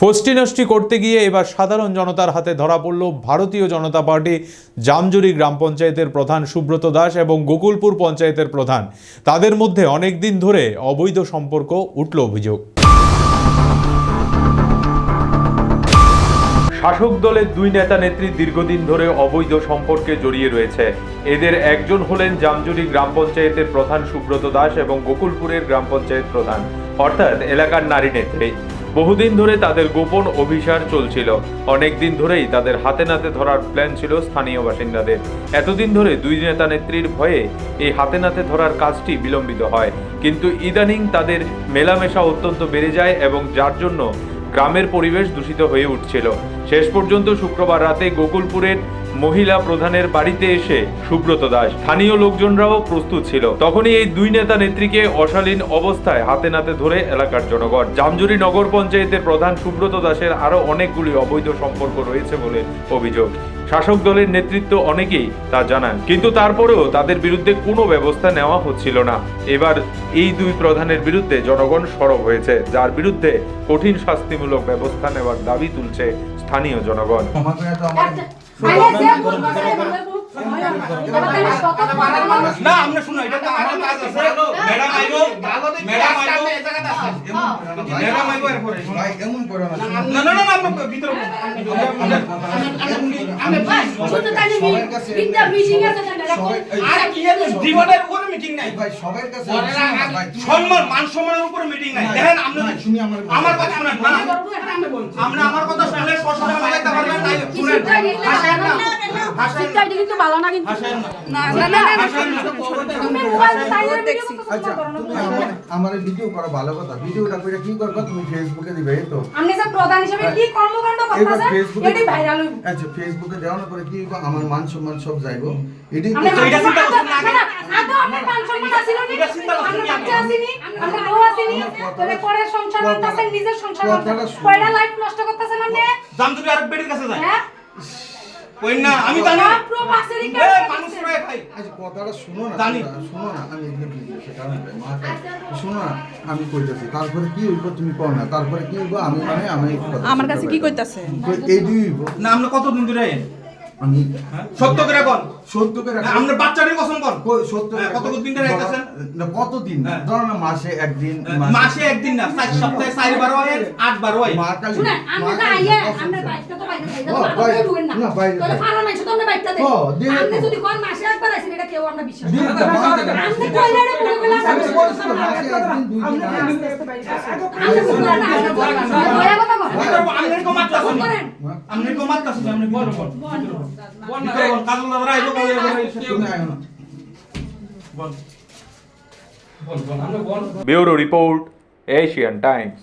ফষ্টি নষ্টি করতে গিয়ে এবার সাধারণ জনতার হাতে ধরা পড়ল ভারতীয় জনতা পার্টি জামজুরি গ্রাম পঞ্চায়েতের প্রধান সুব্রত দাস এবং গোকুলপুর পঞ্চায়েতের প্রধান। তাদের মধ্যে অনেক দিন ধরে অবৈধ সম্পর্ক উঠল অভিযোগ। শাসক দলের দুই নেতা নেত্রী দীর্ঘদিন ধরে অবৈধ সম্পর্কে জড়িয়ে রয়েছে। এদের একজন হলেন জামজুরি গ্রাম পঞ্চায়েতের প্রধান সুব্রত দাস এবং গোকুলপুরের গ্রাম পঞ্চায়েত প্রধান, অর্থাৎ এলাকার নারী নেত্রী। বহুদিন ধরে তাদের গোপন অভিসার চলছিল। অনেক দিন ধরেই তাদের হাতে নাতে ধরার প্ল্যান ছিল স্থানীয় বাসিন্দাদের। এতদিন ধরে দুই নেতা নেত্রীর ভয়ে এই হাতে নাতে ধরার কাজটি বিলম্বিত হয়, কিন্তু ইদানিং তাদের মেলামেশা অত্যন্ত বেড়ে যায় এবং যার জন্য গ্রামের পরিবেশ দূষিত হয়ে উঠছিল। শেষ পর্যন্ত শুক্রবার রাতে গোকুলপুরের মহিলা প্রধানের বাড়িতে এসে সুব্রত দাস, স্থানীয় লোকজনরাও প্রস্তুত ছিল। তখনই এই দুই নেতা নেত্রীকে অশালীন অবস্থায় হাতে নাতে ধরে এলাকার জনগণ। জামজুরি নগর পঞ্চায়েতের প্রধান সুব্রত দাসের আরো অনেকগুলি অবৈধ সম্পর্ক রয়েছে বলে অভিযোগ। শাসক দলের নেতৃত্ব অনেকেই তা জানান, কিন্তু তারপরেও তাদের বিরুদ্ধে কোনো ব্যবস্থা নেওয়া হচ্ছিল না। এবার এই দুই প্রধানের বিরুদ্ধে জনগণ সরব হয়েছে, যার বিরুদ্ধে কঠিন শাস্তিমূলক ব্যবস্থা নেওয়ার দাবি তুলছে স্থানীয় জনগণ। আমার ভিডিও করা ভালো কথা, ভিডিওটা কইরা কি করবা তুমি ফেসবুকে দিবে। এই তো আপনি স্যার প্রধান হিসেবে কি কর্মকাণ্ড করতেছেন এটাই ভাইরাল হইব। আচ্ছা ফেসবুকে দেওয়ার পরে কি আমার মান সম্মান সব যাইবো। এটাই তো এটা চিন্তা করছেন না আগে আগে আপনার মান সম্মান আছিল নি, আমরা বাচ্চা আসিনি, আমরা বউ আসিনি, তাহলে পরে সংসার করতেছেন, নিজের সংসার করতেছেন, কয়টা লাইফ নষ্ট করতেছেন আপনি। জামজুরি আরেক বেটির কাছে যায় হ্যাঁ কই না আমি জানি প্রবাসী এ মানুষ রে ভাই। আচ্ছা কথাটা শুনো না, জানি শুনো না, আমি এখানে সেটা না শুনো না, আমি কইতাছি তারপরে কি হইব তুমি কও না, তারপরে কি হইব আমি মানে আমি আমার কাছে কি কইতাছে এই দুই হইব না। আমরা কতদিন ধরে আমি সত্য করে কোন, সত্য করে আমরা বাচ্চাদের কসম কোন সত্য কতদিন ধরে আইতাছেন না, কতদিন ধরো না মাসে একদিন, মাসে একদিন না, 4 সপ্তাহে 4 বার হয় 8 বার হয়। মা কালী শুনেন আমরা তো আইয়া আমরা বাইকটা তো বাইরে যাই না, ঢুকেন না তাহলে ফারা নাই শুধু আমরা বাইকটা দেই। আপনি যদি কোন মাসে একবার আইছেন এটা কেউ আমরা বিশ্বাস করি না। আপনি কইলে না বলে বলে আমি বলছি মাসে একদিন দুই দিন আপনি বুঝলেন না দয়া কথা বলেন। আমনে কো মারতাছেন, আমনে কো মারতাছেন, আমনে বল বল বল না কাজল দাদা আইবো কাজল দাদা তুমি আইও না বল বল বল আমরা বল। Bureau report, Asian Times.